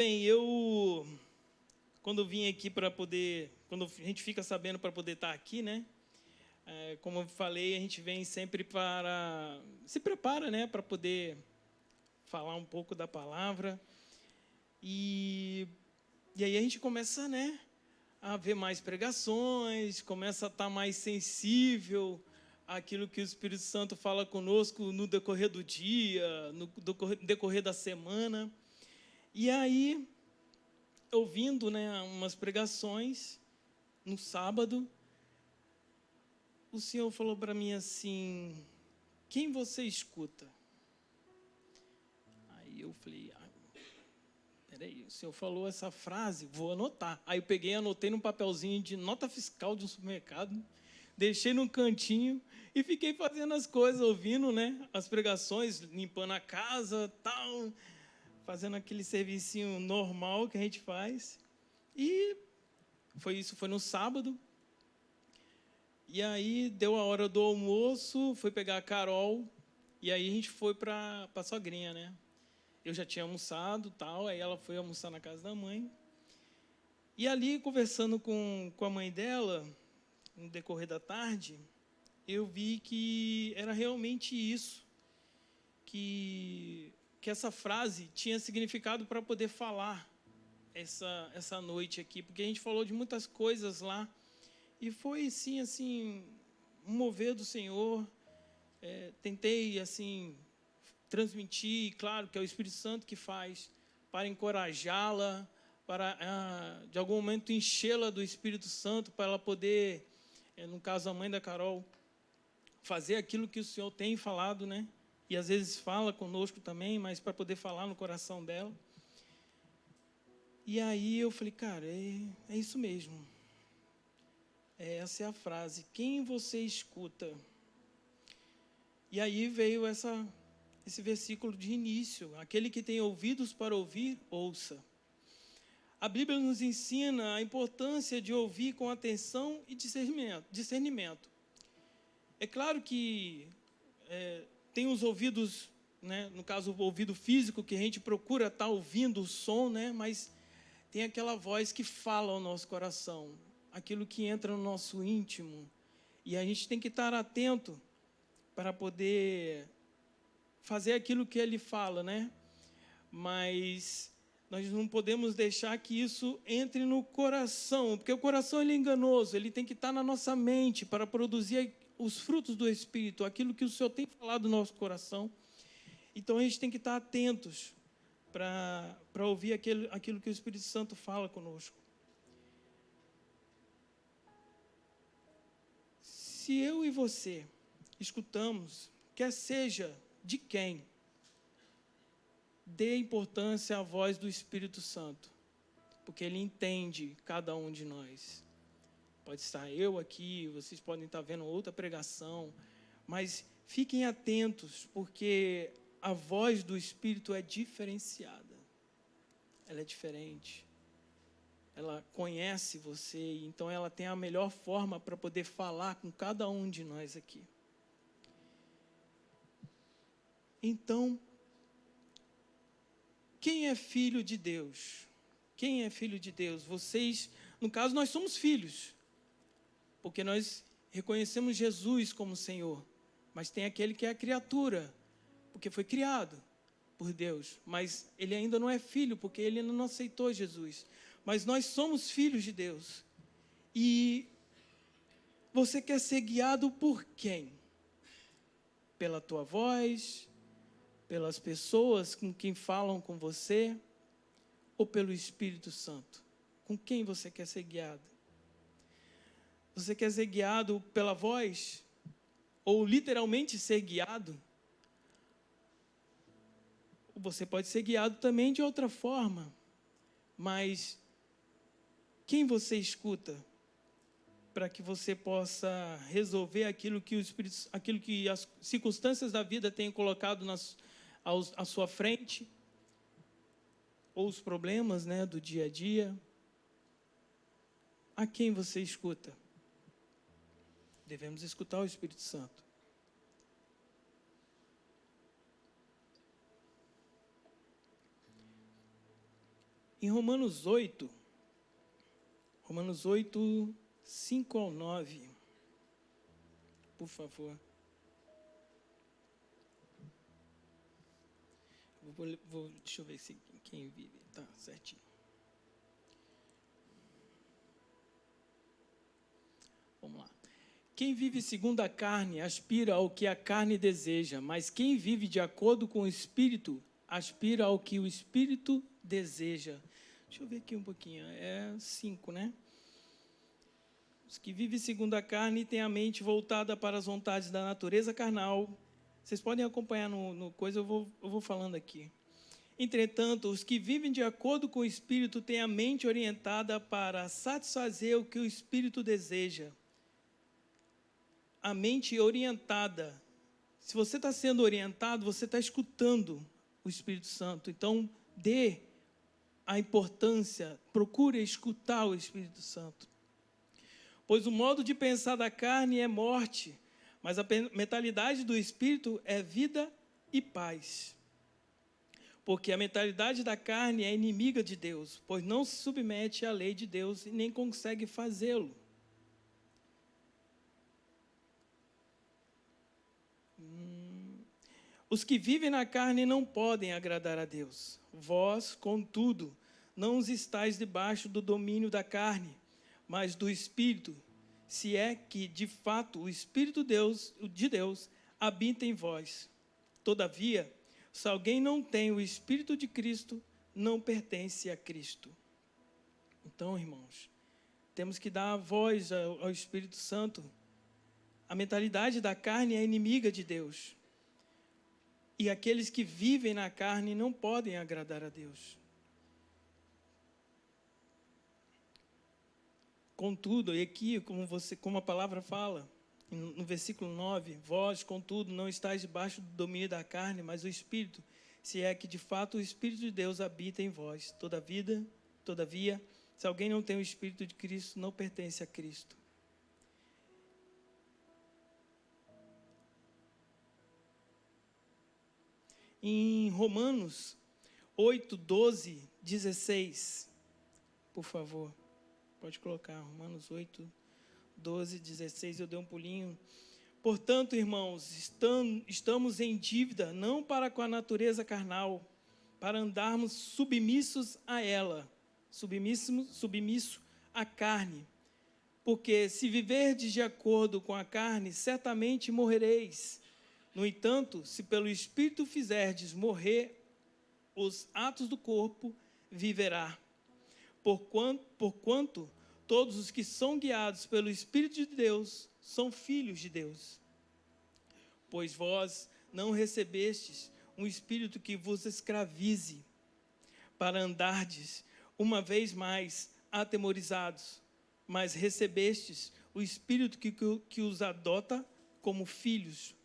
Bem, quando vim aqui quando a gente fica sabendo para poder estar aqui, né? Como eu falei, a gente vem sempre se prepara, né? Para poder falar um pouco da palavra. E aí a gente começa, né? A ver mais pregações, começa a estar mais sensível àquilo que o Espírito Santo fala conosco no decorrer do dia, no decorrer da semana. E aí, ouvindo, né, umas pregações no sábado, o Senhor falou para mim assim: quem você escuta? Aí eu falei: peraí, o Senhor falou essa frase, vou anotar. Aí eu peguei, anotei num papelzinho de nota fiscal de um supermercado, deixei num cantinho e fiquei fazendo as coisas, ouvindo, né, as pregações, limpando a casa, tal, fazendo aquele servicinho normal que a gente faz. E foi no sábado. E aí deu a hora do almoço, fui pegar a Carol, e aí a gente foi para a sogrinha, né? Eu já tinha almoçado, tal, aí ela foi almoçar na casa da mãe. E ali, conversando com a mãe dela, no decorrer da tarde, eu vi que era realmente isso, que essa frase tinha significado para poder falar essa noite aqui, porque a gente falou de muitas coisas lá, e foi, sim, assim, um mover do Senhor. Tentei, assim, transmitir, claro, que é o Espírito Santo que faz, para encorajá-la, para, de algum momento, enchê-la do Espírito Santo, para ela poder, no caso, a mãe da Carol, fazer aquilo que o Senhor tem falado, né? E, às vezes, fala conosco também, mas para poder falar no coração dela. E aí eu falei: cara, é isso mesmo. Essa é a frase. Quem você escuta? E aí veio esse versículo de início. Aquele que tem ouvidos para ouvir, ouça. A Bíblia nos ensina a importância de ouvir com atenção e discernimento. É claro que tem os ouvidos, né, no caso o ouvido físico, que a gente procura estar ouvindo o som, né, mas tem aquela voz que fala ao nosso coração, aquilo que entra no nosso íntimo. E a gente tem que estar atento para poder fazer aquilo que ele fala, né? Mas nós não podemos deixar que isso entre no coração, porque o coração ele é enganoso, ele tem que estar na nossa mente para produzir os frutos do Espírito, aquilo que o Senhor tem falado no nosso coração. Então a gente tem que estar atentos para ouvir aquilo que o Espírito Santo fala conosco. Se eu e você escutamos, quer seja de quem, dê importância à voz do Espírito Santo, porque ele entende cada um de nós. Pode estar eu aqui, vocês podem estar vendo outra pregação, mas fiquem atentos, porque a voz do Espírito é diferenciada. Ela é diferente. Ela conhece você, então ela tem a melhor forma para poder falar com cada um de nós aqui. Então, quem é filho de Deus? Quem é filho de Deus? Vocês, no caso, nós somos filhos, porque nós reconhecemos Jesus como Senhor, mas tem aquele que é a criatura, porque foi criado por Deus, mas ele ainda não é filho, porque ele ainda não aceitou Jesus. Mas nós somos filhos de Deus. E você quer ser guiado por quem? Pela tua voz, pelas pessoas com quem falam com você, ou pelo Espírito Santo? Com quem você quer ser guiado? Você quer ser guiado pela voz? Ou literalmente ser guiado? Você pode ser guiado também de outra forma. Mas quem você escuta para que você possa resolver aquilo que as circunstâncias da vida têm colocado à sua frente, ou os problemas, né, do dia a dia? A quem você escuta? Devemos escutar o Espírito Santo. Em Romanos 8, 5 ao 9, por favor. Deixa eu ver se quem vive está certinho. Vamos lá. Quem vive segundo a carne aspira ao que a carne deseja, mas quem vive de acordo com o Espírito aspira ao que o Espírito deseja. Deixa eu ver aqui um pouquinho. É 5, né? Os que vivem segundo a carne têm a mente voltada para as vontades da natureza carnal. Vocês podem acompanhar no coisa, eu vou falando aqui. Entretanto, os que vivem de acordo com o Espírito têm a mente orientada para satisfazer o que o Espírito deseja. A mente orientada. Se você está sendo orientado, você está escutando o Espírito Santo. Então, dê a importância, procure escutar o Espírito Santo. Pois o modo de pensar da carne é morte, mas a mentalidade do Espírito é vida e paz. Porque a mentalidade da carne é inimiga de Deus, pois não se submete à lei de Deus e nem consegue fazê-lo. Os que vivem na carne não podem agradar a Deus. Vós, contudo, não os estáis debaixo do domínio da carne, mas do Espírito, se é que, de fato, o Espírito de Deus habita em vós. Todavia, se alguém não tem o Espírito de Cristo, não pertence a Cristo. Então, irmãos, temos que dar a voz ao Espírito Santo. A mentalidade da carne é inimiga de Deus. E aqueles que vivem na carne não podem agradar a Deus. Contudo, e aqui, como a palavra fala, no versículo 9, vós, contudo, não estáis debaixo do domínio da carne, mas do Espírito, se é que, de fato, o Espírito de Deus habita em vós. Todavia, se alguém não tem o Espírito de Cristo, não pertence a Cristo. Em Romanos 8, 12, 16, por favor, pode colocar, Romanos 8, 12, 16, eu dei um pulinho. Portanto, irmãos, estamos em dívida, não para com a natureza carnal, para andarmos submissos a ela, submisso à carne. Porque se viverdes de acordo com a carne, certamente morrereis. No entanto, se pelo Espírito fizerdes morrer os atos do corpo, viverá. Porquanto todos os que são guiados pelo Espírito de Deus são filhos de Deus. Pois vós não recebestes um espírito que vos escravize, para andardes uma vez mais atemorizados, mas recebestes o Espírito que os adota como filhos,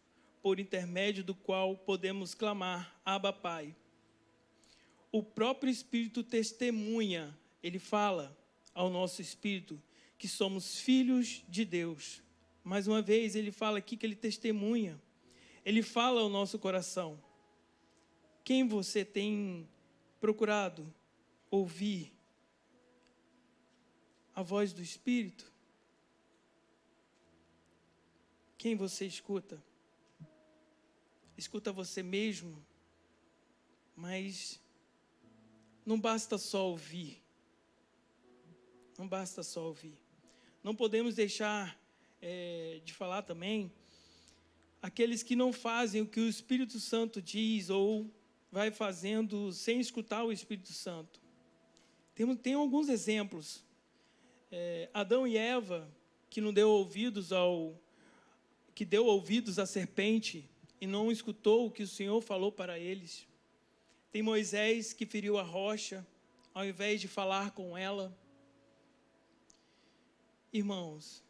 por intermédio do qual podemos clamar, Abba, Pai. O próprio Espírito testemunha, ele fala ao nosso espírito que somos filhos de Deus. Mais uma vez, ele fala aqui que ele testemunha, ele fala ao nosso coração. Quem você tem procurado ouvir a voz do Espírito? Quem você escuta? Escuta você mesmo, mas não basta só ouvir. Não basta só ouvir. Não podemos deixar de falar também aqueles que não fazem o que o Espírito Santo diz ou vai fazendo sem escutar o Espírito Santo. Tem alguns exemplos. Adão e Eva, que deu ouvidos à serpente e não escutou o que o Senhor falou para eles. Tem Moisés que feriu a rocha, ao invés de falar com ela. Irmãos,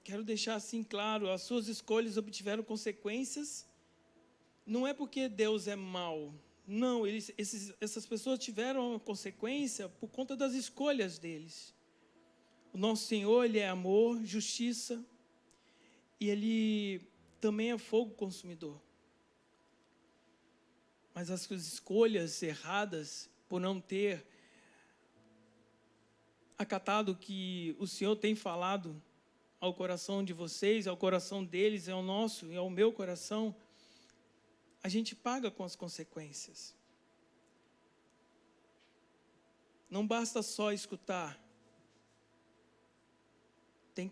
quero deixar assim claro, as suas escolhas obtiveram consequências, não é porque Deus é mau, não, essas pessoas tiveram uma consequência por conta das escolhas deles. O nosso Senhor, Ele é amor, justiça, e Ele também é fogo consumidor. mas as suas escolhas erradas, por não ter acatado o que o Senhor tem falado ao coração de vocês, ao coração deles, ao nosso e ao meu coração, a gente paga com as consequências. Não basta só escutar, tem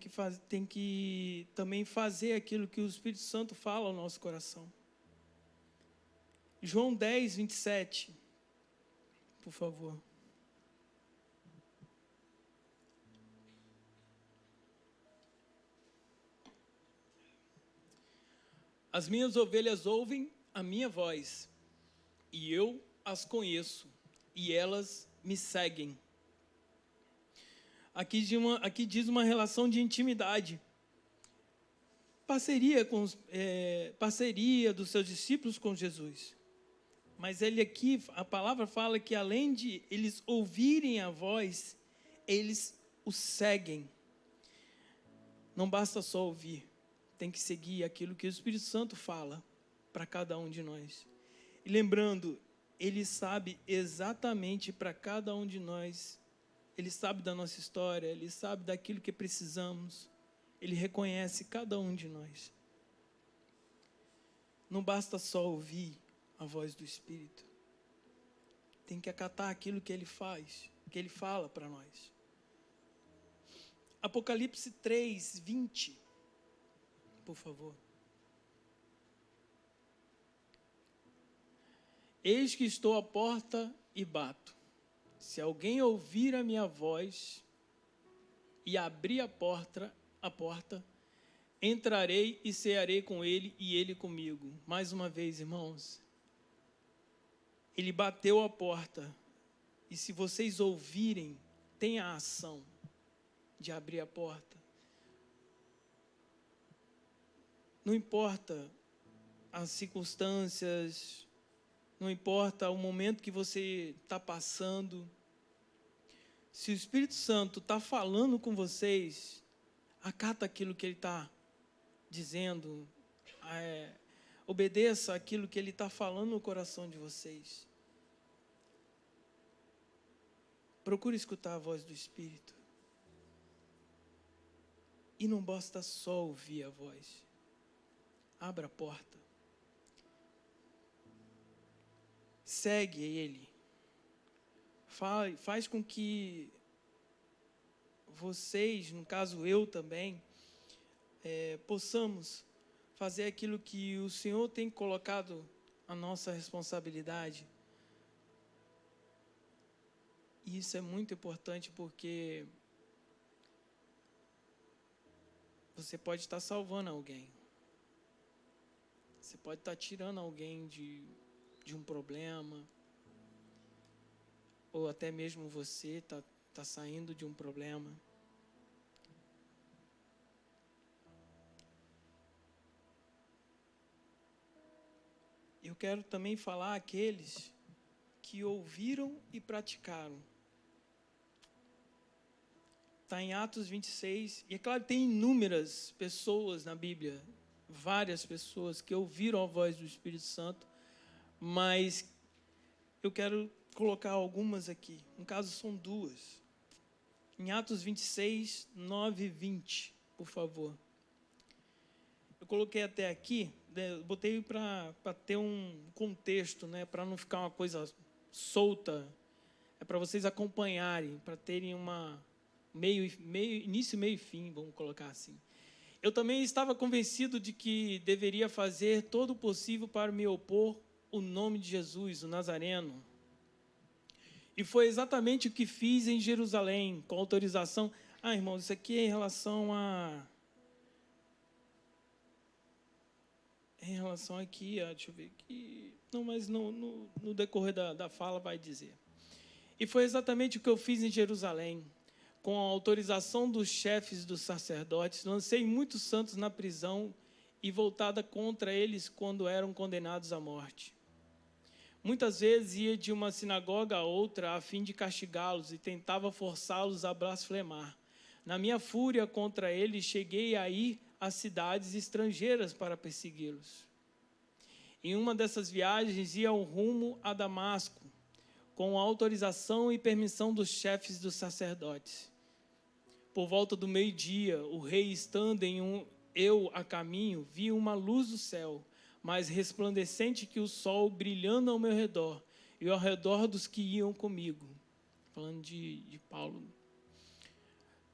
que também fazer aquilo que o Espírito Santo fala ao nosso coração. João 10, 27, por favor. As minhas ovelhas ouvem a minha voz, e eu as conheço, e elas me seguem. Aqui diz uma relação de intimidade. Parceria dos seus discípulos com Jesus. Mas a palavra fala que além de eles ouvirem a voz, eles o seguem. Não basta só ouvir, tem que seguir aquilo que o Espírito Santo fala para cada um de nós. E lembrando, Ele sabe exatamente para cada um de nós, Ele sabe da nossa história, Ele sabe daquilo que precisamos, Ele reconhece cada um de nós. Não basta só ouvir a voz do Espírito, tem que acatar aquilo que Ele faz, que Ele fala para nós. Apocalipse 3, 20, por favor. Eis que estou à porta e bato. Se alguém ouvir a minha voz e abrir a porta, entrarei e cearei com ele e ele comigo. Mais uma vez, irmãos, ele bateu a porta. E se vocês ouvirem, tenha a ação de abrir a porta. Não importa as circunstâncias, não importa o momento que você está passando. Se o Espírito Santo está falando com vocês, acata aquilo que Ele está dizendo, obedeça aquilo que Ele está falando no coração de vocês. Procure escutar a voz do Espírito. E não basta só ouvir a voz. Abra a porta. Segue Ele. Faz com que vocês, no caso eu também, possamos fazer aquilo que o Senhor tem colocado a nossa responsabilidade. E isso é muito importante porque você pode estar salvando alguém. Você pode estar tirando alguém de um problema. Ou até mesmo você está saindo de um problema. Eu quero também falar àqueles que ouviram e praticaram. Está em Atos 26, e é claro, tem inúmeras pessoas na Bíblia, várias pessoas que ouviram a voz do Espírito Santo, mas eu quero colocar algumas aqui. No caso, são duas. Em Atos 26, 9 e 20, por favor. Eu coloquei até aqui, botei para ter um contexto, né, para não ficar uma coisa solta. É para vocês acompanharem, para terem início, meio e fim, vamos colocar assim. Eu também estava convencido de que deveria fazer todo o possível para me opor ao nome de Jesus, o Nazareno. E foi exatamente o que fiz em Jerusalém, com autorização. Irmãos, isso aqui é em relação aqui, deixa eu ver aqui. Não, mas no decorrer da fala vai dizer. E foi exatamente o que eu fiz em Jerusalém. Com a autorização dos chefes dos sacerdotes, lancei muitos santos na prisão e voltada contra eles quando eram condenados à morte. Muitas vezes ia de uma sinagoga a outra a fim de castigá-los e tentava forçá-los a blasfemar. Na minha fúria contra eles, cheguei a ir às cidades estrangeiras para persegui-los. Em uma dessas viagens, ia ao rumo a Damasco, com a autorização e permissão dos chefes dos sacerdotes. Por volta do meio-dia, o rei, estando eu a caminho, vi uma luz do céu, mais resplandecente que o sol, brilhando ao meu redor e ao redor dos que iam comigo. Falando de Paulo.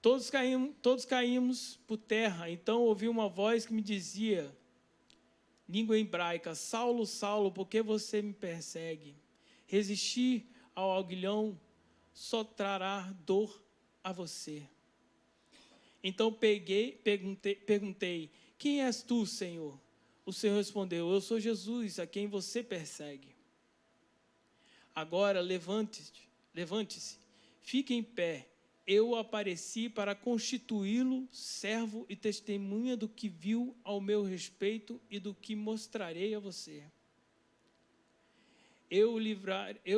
Todos caímos por terra. Então ouvi uma voz que me dizia, língua hebraica: Saulo, Saulo, por que você me persegue? Resistir ao aguilhão só trará dor a você. Então perguntei: quem és tu, Senhor? O Senhor respondeu: eu sou Jesus, a quem você persegue. Agora levante-se, fique em pé. Eu apareci para constituí-lo servo e testemunha do que viu ao meu respeito e do que mostrarei a você. Eu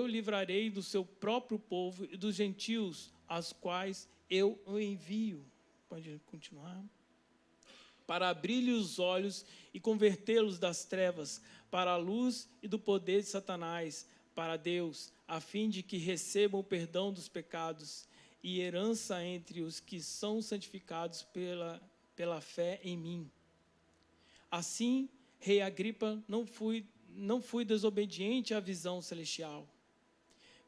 livrarei do seu próprio povo e dos gentios, aos quais eu o envio. Pode continuar. Para abrir-lhe os olhos e convertê-los das trevas para a luz e do poder de Satanás, para Deus, a fim de que recebam o perdão dos pecados e herança entre os que são santificados pela fé em mim. Assim, rei Agripa, não fui desobediente à visão celestial.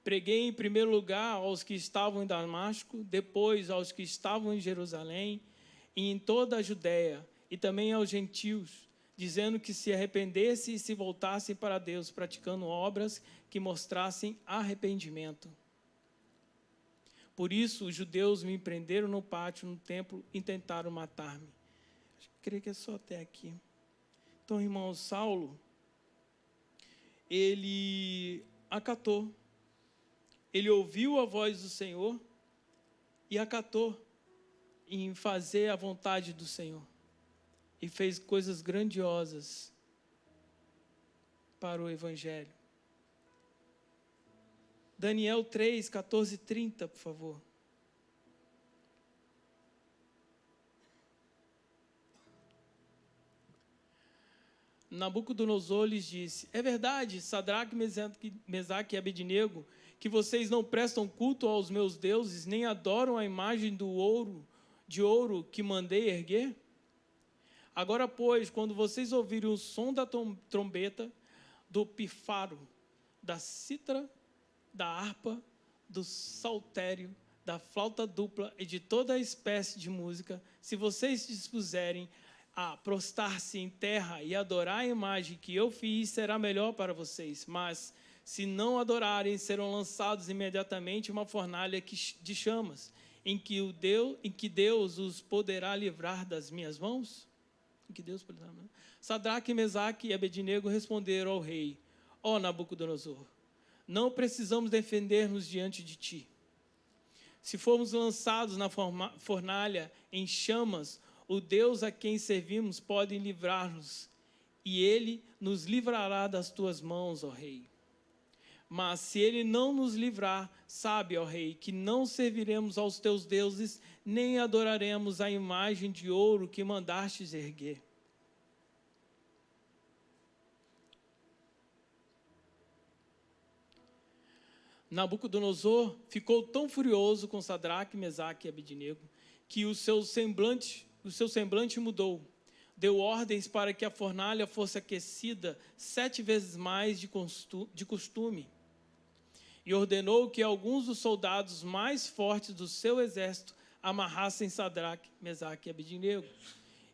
Preguei em primeiro lugar aos que estavam em Damasco, depois aos que estavam em Jerusalém e em toda a Judéia, e também aos gentios, dizendo que se arrependessem e se voltassem para Deus, praticando obras que mostrassem arrependimento. Por isso, os judeus me prenderam no pátio, no templo, e tentaram matar-me. Creio que é só até aqui. Então, irmão, Saulo, ele acatou. Ele ouviu a voz do Senhor e acatou em fazer a vontade do Senhor. E fez coisas grandiosas para o Evangelho. Daniel 3, 14 e 30, por favor. Nabucodonosor lhes disse: é verdade, Sadraque, Mesaque e Abednego, que vocês não prestam culto aos meus deuses, nem adoram a imagem de ouro que mandei erguer? Agora, pois, quando vocês ouvirem o som da trombeta, do pifaro, da cítara, da harpa, do saltério, da flauta dupla e de toda a espécie de música, se vocês se dispuserem a prostrar-se em terra e adorar a imagem que eu fiz, será melhor para vocês. Mas, se não adorarem, serão lançados imediatamente em uma fornalha de chamas, em que Deus os poderá livrar das minhas mãos? Em que Deus poderá... Sadraque, Mesaque e Abednego responderam ao rei: ó Nabucodonosor, não precisamos defender-nos diante de ti. Se formos lançados na fornalha em chamas, o Deus a quem servimos pode livrar-nos, e ele nos livrará das tuas mãos, ó rei. Mas se ele não nos livrar, sabe, ó rei, que não serviremos aos teus deuses, nem adoraremos a imagem de ouro que mandastes erguer. Nabucodonosor ficou tão furioso com Sadraque, Mesaque e Abednego, que o seu semblante mudou. Deu ordens para que a fornalha fosse aquecida 7 vezes mais de costume. E ordenou que alguns dos soldados mais fortes do seu exército amarrassem Sadraque, Mesaque e Abednego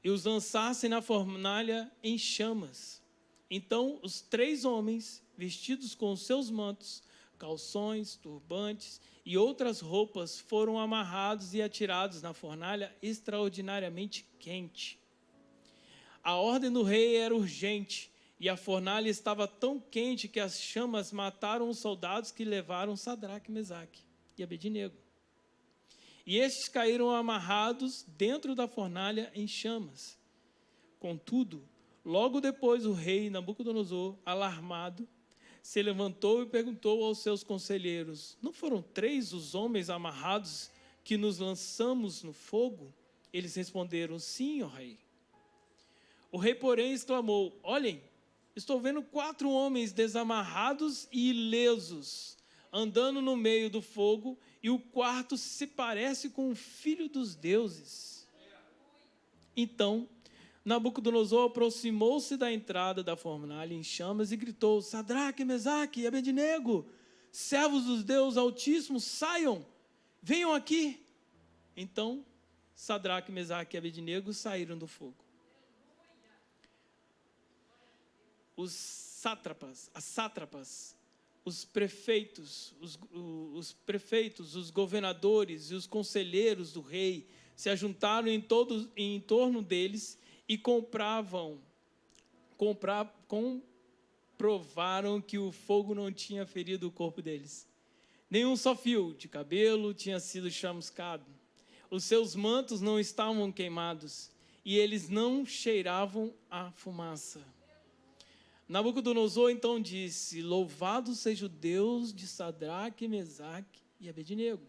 e os lançassem na fornalha em chamas. Então os 3 homens, vestidos com seus mantos, calções, turbantes e outras roupas, foram amarrados e atirados na fornalha extraordinariamente quente. A ordem do rei era urgente, e a fornalha estava tão quente que as chamas mataram os soldados que levaram Sadraque, Mesaque e Abednego. E estes caíram amarrados dentro da fornalha em chamas. Contudo, logo depois o rei Nabucodonosor, alarmado, se levantou e perguntou aos seus conselheiros: não foram 3 os homens amarrados que nos lançamos no fogo? Eles responderam: sim, ó rei. O rei, porém, exclamou: olhem, Estou vendo 4 homens desamarrados e ilesos, andando no meio do fogo, e o quarto se parece com o filho dos deuses. Então, Nabucodonosor aproximou-se da entrada da fornalha em chamas e gritou: Sadraque, Mesaque e Abednego, servos dos Deus Altíssimo, saiam, venham aqui. Então, Sadraque, Mesaque e Abednego saíram do fogo. Os sátrapas, os prefeitos, os governadores e os conselheiros do rei se ajuntaram em torno deles e comprovaram que o fogo não tinha ferido o corpo deles. Nenhum só fio de cabelo tinha sido chamuscado. Os seus mantos não estavam queimados e eles não cheiravam a fumaça. Nabucodonosor então disse: Louvado seja o Deus de Sadraque, Mesaque e Abednego,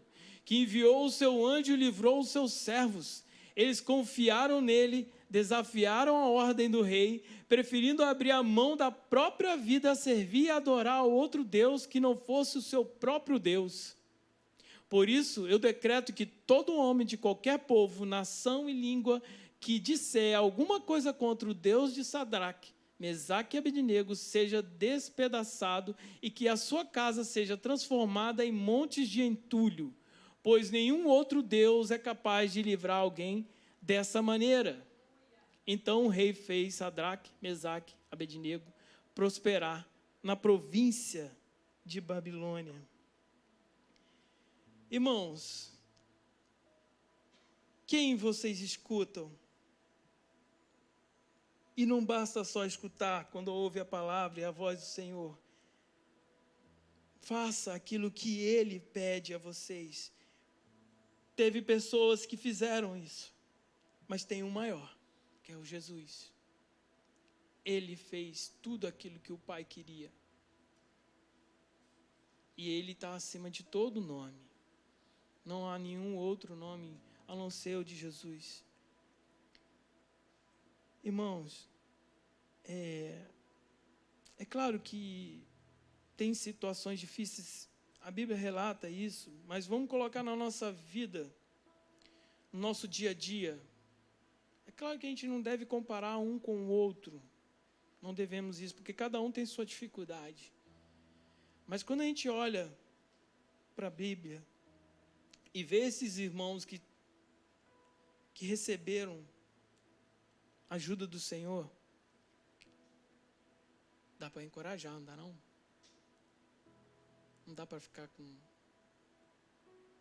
que enviou o seu anjo e livrou os seus servos. Eles confiaram nele, desafiaram a ordem do rei, preferindo abrir a mão da própria vida a servir e adorar a outro Deus que não fosse o seu próprio Deus. Por isso, eu decreto que todo homem de qualquer povo, nação e língua que disser alguma coisa contra o Deus de Sadraque, Mesaque e Abednego seja despedaçado e que a sua casa seja transformada em montes de entulho, pois nenhum outro Deus é capaz de livrar alguém dessa maneira. Então o rei fez Sadraque, Mesaque e Abednego prosperar na província de Babilônia. Irmãos, quem vocês escutam? E não basta só escutar quando ouve a palavra e a voz do Senhor. Faça aquilo que Ele pede a vocês. Teve pessoas que fizeram isso, mas tem um maior, que é o Jesus. Ele fez tudo aquilo que o Pai queria. E Ele está acima de todo nome. Não há nenhum outro nome a não ser o de Jesus. Irmãos, é claro que tem situações difíceis, a Bíblia relata isso, mas vamos colocar na nossa vida, no nosso dia a dia. É claro que a gente não deve comparar um com o outro, não devemos isso, porque cada um tem sua dificuldade. Mas quando a gente olha para a Bíblia e vê esses irmãos que receberam ajuda do Senhor, dá para encorajar, não dá não? Não dá para ficar com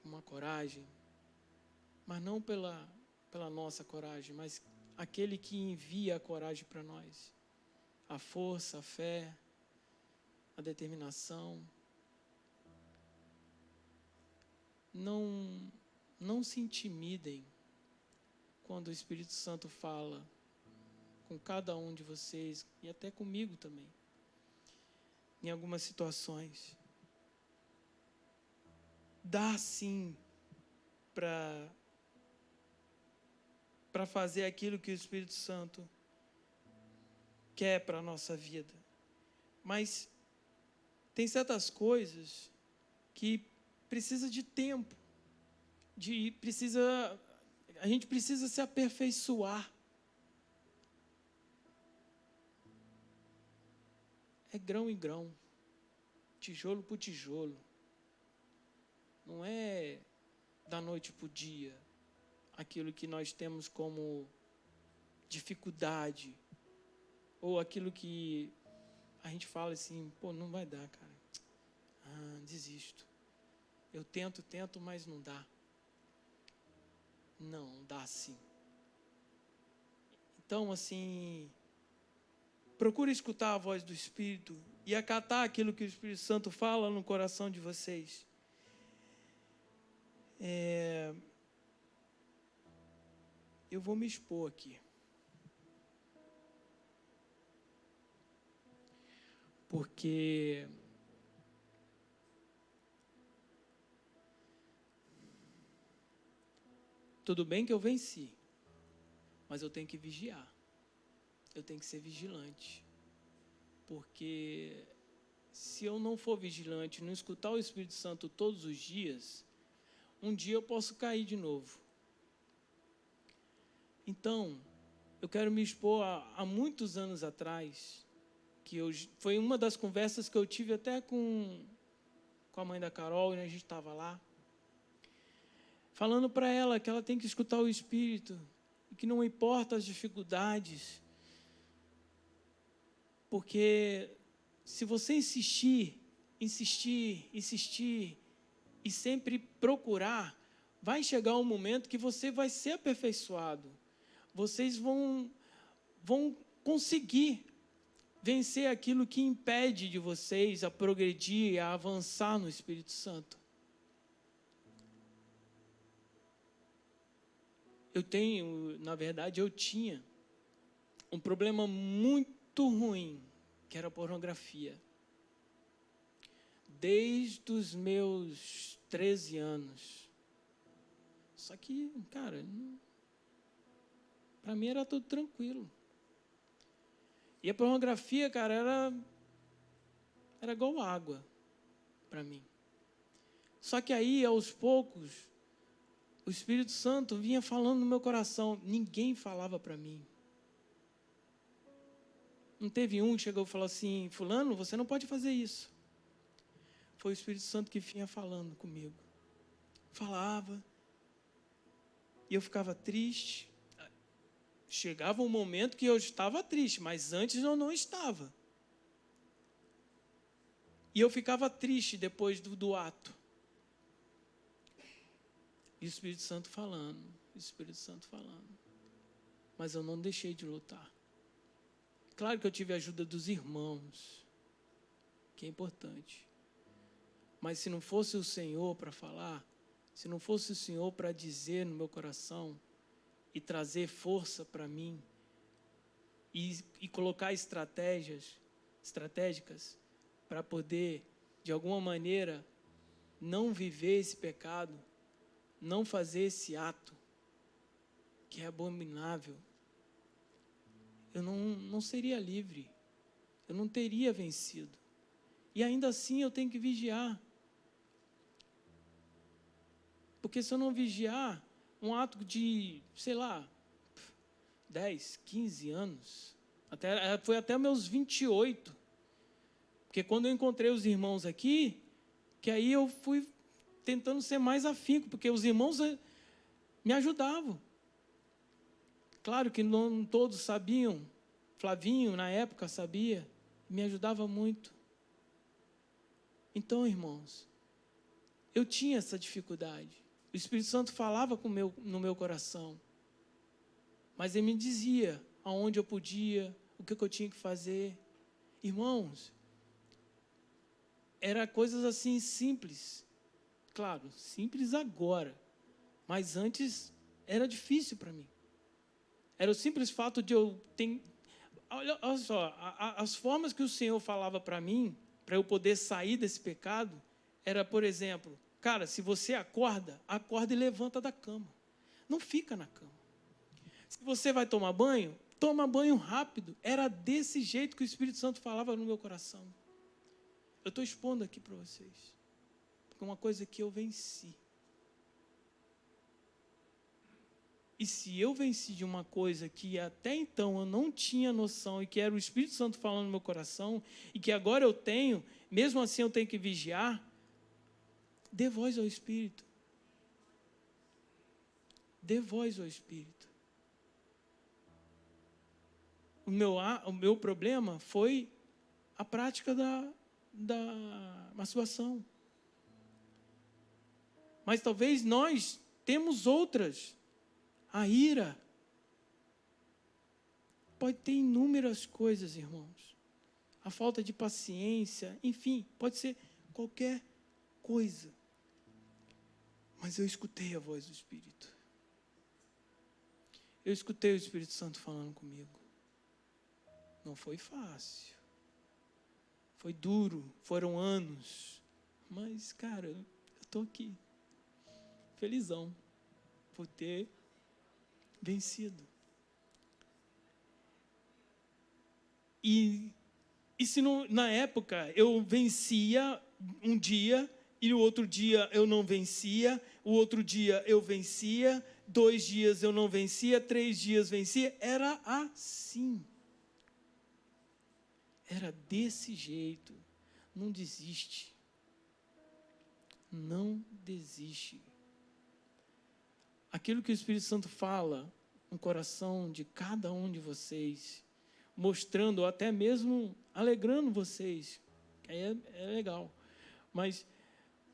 uma coragem, mas não pela nossa coragem, mas aquele que envia a coragem para nós, a força, a fé, a determinação. Não se intimidem quando o Espírito Santo fala com cada um de vocês, e até comigo também, em algumas situações. Dá sim para fazer aquilo que o Espírito Santo quer para a nossa vida. Mas tem certas coisas que precisa de tempo, a gente precisa se aperfeiçoar. É grão em grão, tijolo por tijolo. Não é da noite para o dia aquilo que nós temos como dificuldade, ou aquilo que a gente fala assim, não vai dar, cara. Desisto. Eu tento, mas não dá. Não, dá sim. Então, assim, procure escutar a voz do Espírito e acatar aquilo que o Espírito Santo fala no coração de vocês. Eu vou me expor aqui. Porque tudo bem que eu venci, mas eu tenho que vigiar. Eu tenho que ser vigilante. porque se eu não for vigilante, não escutar o Espírito Santo todos os dias, um dia eu posso cair de novo. Então, eu quero me expor há muitos anos atrás, foi uma das conversas que eu tive até com a mãe da Carol, e a gente estava lá, falando para ela que ela tem que escutar o Espírito, e que não importa as dificuldades, porque se você insistir, e sempre procurar, vai chegar um momento que você vai ser aperfeiçoado. Vocês vão conseguir vencer aquilo que impede de vocês a progredir, a avançar no Espírito Santo. Eu tinha um problema muito ruim, que era a pornografia. Desde os meus 13 anos. Só que, cara, para mim era tudo tranquilo. E a pornografia, cara, era igual água para mim. Só que aí, aos poucos, o Espírito Santo vinha falando no meu coração. Ninguém falava para mim. Não teve um que chegou e falou assim: fulano, você não pode fazer isso. Foi o Espírito Santo que vinha falando comigo. Falava. E eu ficava triste. Chegava um momento que eu estava triste, mas antes eu não estava. E eu ficava triste depois do ato. E o Espírito Santo falando. Mas eu não deixei de lutar. Claro que eu tive a ajuda dos irmãos, que é importante. Mas se não fosse o Senhor para falar, se não fosse o Senhor para dizer no meu coração e trazer força para mim e colocar estratégicas para poder, de alguma maneira, não viver esse pecado, não fazer esse ato que é abominável, eu não seria livre, eu não teria vencido. E ainda assim eu tenho que vigiar. Porque se eu não vigiar, um ato de, 10, 15 anos, foi até meus 28. Porque quando eu encontrei os irmãos aqui, que aí eu fui tentando ser mais afinco, porque os irmãos me ajudavam. Claro que não todos sabiam. Flavinho, na época, sabia. Me ajudava muito. Então, irmãos, eu tinha essa dificuldade. O Espírito Santo falava no meu coração. Mas ele me dizia aonde eu podia, o que eu tinha que fazer. Irmãos, era coisas assim simples. Claro, simples agora. Mas antes era difícil para mim. Era o simples fato de eu ter... Olha só, as formas que o Senhor falava para mim, para eu poder sair desse pecado, era, por exemplo, cara, se você acorda e levanta da cama. Não fica na cama. Se você vai tomar banho, toma banho rápido. Era desse jeito que o Espírito Santo falava no meu coração. Eu estou expondo aqui para vocês. Porque é uma coisa que eu venci. E se eu venci de uma coisa que até então eu não tinha noção e que era o Espírito Santo falando no meu coração e que agora eu tenho, mesmo assim eu tenho que vigiar, dê voz ao Espírito. Dê voz ao Espírito. O meu problema foi a prática da masturbação. Mas talvez nós temos outras. A ira. Pode ter inúmeras coisas, irmãos. A falta de paciência, enfim, pode ser qualquer coisa. Mas eu escutei a voz do Espírito. Eu escutei o Espírito Santo falando comigo. Não foi fácil. Foi duro, foram anos. Mas, cara, eu estou aqui. Felizão por ter vencido. E E se não, na época eu vencia um dia e o outro dia eu não vencia, o outro dia eu vencia, 2 dias eu não vencia, 3 dias vencia, era assim. Era desse jeito. Não desiste. Não desiste. Aquilo que o Espírito Santo fala no coração de cada um de vocês, mostrando, ou até mesmo alegrando vocês, aí é legal, mas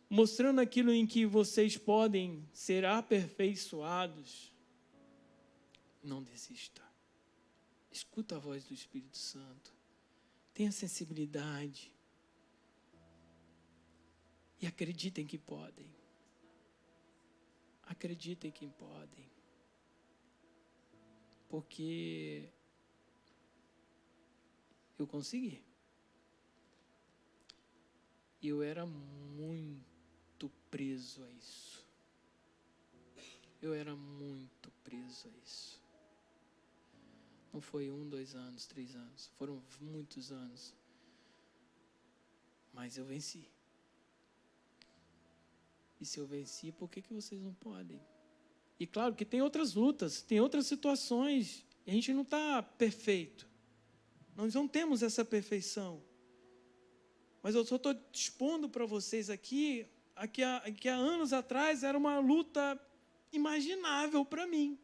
mostrando aquilo em que vocês podem ser aperfeiçoados, não desista. Escuta a voz do Espírito Santo. Tenha sensibilidade. E acreditem que podem. Acreditem que podem. Porque eu consegui. E eu era muito preso a isso. Eu era muito preso a isso. Não foi 1, 2 anos, 3 anos. Foram muitos anos. Mas eu venci. E se eu venci, por que vocês não podem? E claro que tem outras lutas, tem outras situações. E a gente não está perfeito. Nós não temos essa perfeição. Mas eu só estou expondo para vocês aqui, que há anos atrás era uma luta imaginável para mim.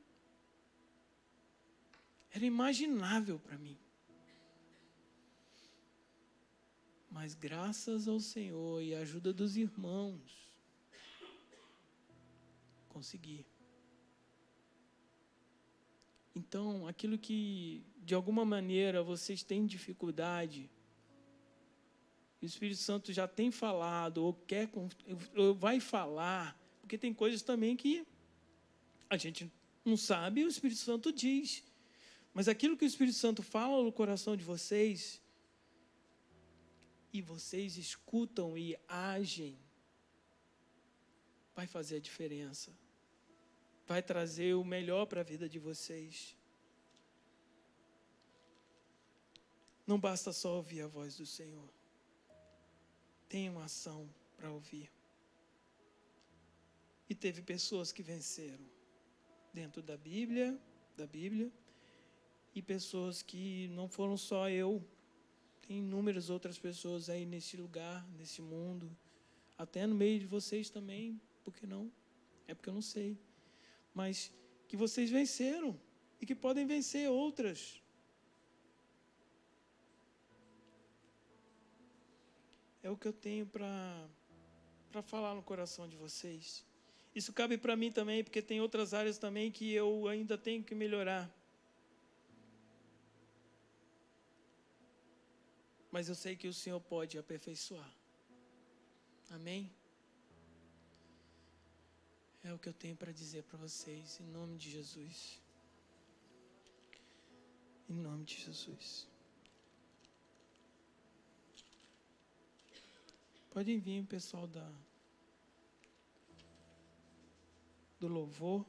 Era imaginável para mim. Mas graças ao Senhor e à ajuda dos irmãos, consegui. Então, aquilo que de alguma maneira vocês têm dificuldade, o Espírito Santo já tem falado, ou vai falar, porque tem coisas também que a gente não sabe e o Espírito Santo diz. Mas aquilo que o Espírito Santo fala no coração de vocês, e vocês escutam e agem, vai fazer a diferença. Vai trazer o melhor para a vida de vocês. Não basta só ouvir a voz do Senhor. Tem uma ação para ouvir. E teve pessoas que venceram dentro da Bíblia, e pessoas que não foram só eu. Tem inúmeras outras pessoas aí nesse lugar, nesse mundo, até no meio de vocês também, por que não? É porque eu não sei. Mas que vocês venceram e que podem vencer outras. É o que eu tenho para falar no coração de vocês. Isso cabe para mim também, porque tem outras áreas também que eu ainda tenho que melhorar. Mas eu sei que o Senhor pode aperfeiçoar. Amém? É o que eu tenho para dizer para vocês, em nome de Jesus. Em nome de Jesus. Podem vir o pessoal do louvor.